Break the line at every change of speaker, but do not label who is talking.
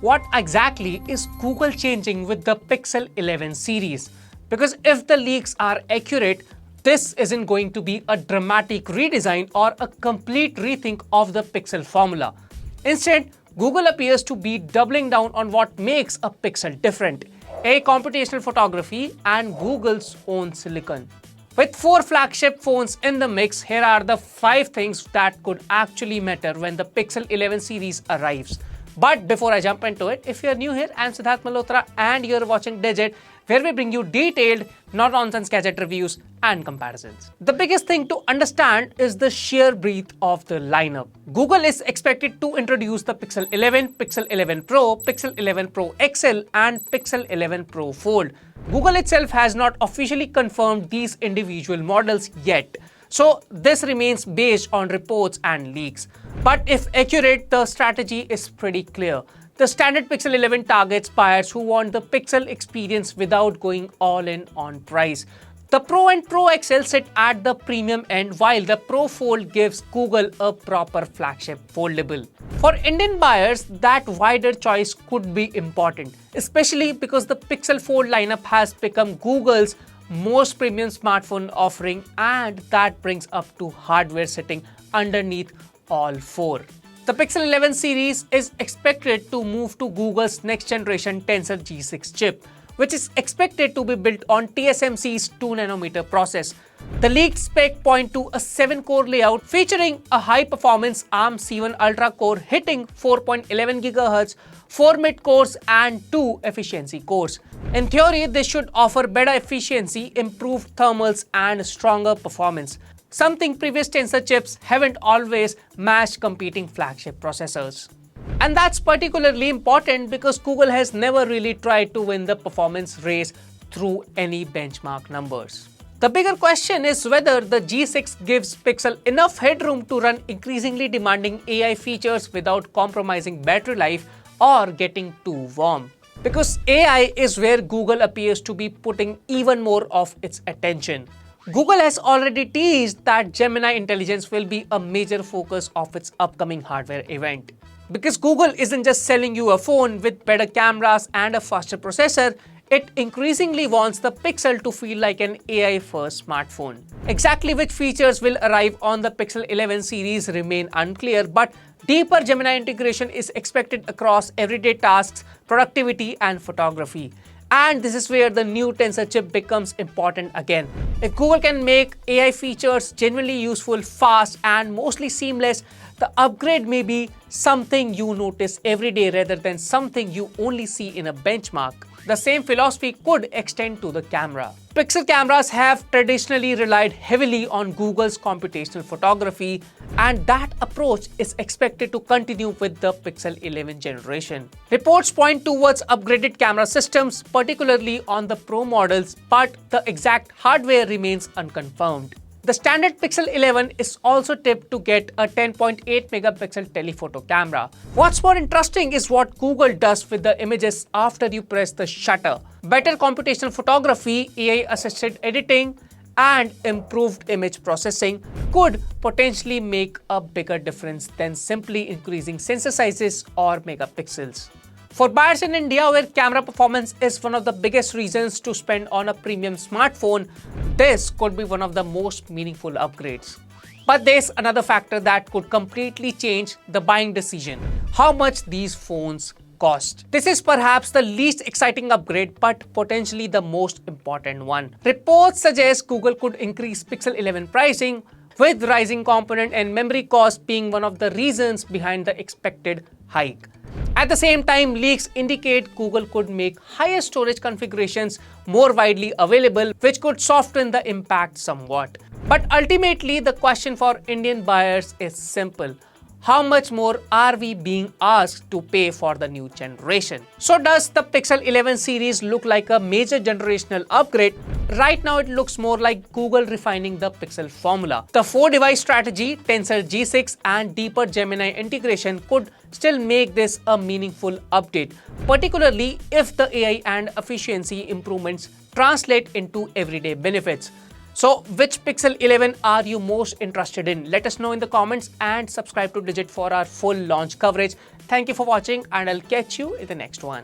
What exactly is Google changing with the Pixel 11 series? Because if the leaks are accurate, this isn't going to be a dramatic redesign or a complete rethink of the Pixel formula. Instead, Google appears to be doubling down on what makes a Pixel different: a computational photography and Google's own silicon. With 4 flagship phones in the mix, here are the 5 things that could actually matter when the Pixel 11 series arrives. But before I jump into it, if you're new here, I'm Siddharth Malhotra and you're watching Digit, where we bring you detailed, no-nonsense gadget reviews and comparisons. The biggest thing to understand is the sheer breadth of the lineup. Google is expected to introduce the Pixel 11, Pixel 11 Pro, Pixel 11 Pro XL and Pixel 11 Pro Fold. Google itself has not officially confirmed these individual models yet, so this remains based on reports and leaks. But if accurate, the strategy is pretty clear. The standard Pixel 11 targets buyers who want the Pixel experience without going all in on price. The Pro and Pro XL sit at the premium end, while the Pro Fold gives Google a proper flagship foldable. For Indian buyers, that wider choice could be important, especially because the Pixel Fold lineup has become Google's most premium smartphone offering, and that brings up to hardware sitting underneath all 4. The Pixel 11 series is expected to move to Google's next generation Tensor G6 chip, which is expected to be built on TSMC's 2nm process. The leaked spec point to a 7-core layout featuring a high-performance ARM C1 Ultra core hitting 4.11 GHz, 4 mid-cores and 2 efficiency cores. In theory, this should offer better efficiency, improved thermals and stronger performance, something previous Tensor chips haven't always matched competing flagship processors. And that's particularly important because Google has never really tried to win the performance race through any benchmark numbers. The bigger question is whether the G6 gives Pixel enough headroom to run increasingly demanding AI features without compromising battery life or getting too warm. Because AI is where Google appears to be putting even more of its attention. Google has already teased that Gemini intelligence will be a major focus of its upcoming hardware event. Because Google isn't just selling you a phone with better cameras and a faster processor, it increasingly wants the Pixel to feel like an AI-first smartphone. Exactly which features will arrive on the Pixel 11 series remain unclear, but deeper Gemini integration is expected across everyday tasks, productivity and photography. And this is where the new Tensor chip becomes important again. If Google can make AI features genuinely useful, fast and mostly seamless, the upgrade may be something you notice every day rather than something you only see in a benchmark. The same philosophy could extend to the camera. Pixel cameras have traditionally relied heavily on Google's computational photography, and that approach is expected to continue with the Pixel 11 generation. Reports point towards upgraded camera systems, particularly on the Pro models, but the exact hardware remains unconfirmed. The standard Pixel 11 is also tipped to get a 10.8 megapixel telephoto camera. What's more interesting is what Google does with the images after you press the shutter. Better computational photography, AI-assisted editing, and improved image processing could potentially make a bigger difference than simply increasing sensor sizes or megapixels. For buyers in India, where camera performance is one of the biggest reasons to spend on a premium smartphone, this could be one of the most meaningful upgrades. But there's another factor that could completely change the buying decision: how much these phones cost. This is perhaps the least exciting upgrade, but potentially the most important one. Reports suggest Google could increase Pixel 11 pricing, with rising component and memory costs being one of the reasons behind the expected hike. At the same time, leaks indicate Google could make higher storage configurations more widely available, which could soften the impact somewhat. But ultimately, the question for Indian buyers is simple: how much more are we being asked to pay for the new generation? So does the Pixel 11 series look like a major generational upgrade? Right now it looks more like Google refining the Pixel formula. The 4-device strategy, Tensor G6 and deeper Gemini integration could still make this a meaningful update, particularly if the AI and efficiency improvements translate into everyday benefits. So which Pixel 11 are you most interested in? Let us know in the comments and subscribe to Digit for our full launch coverage. Thank you for watching and I'll catch you in the next one.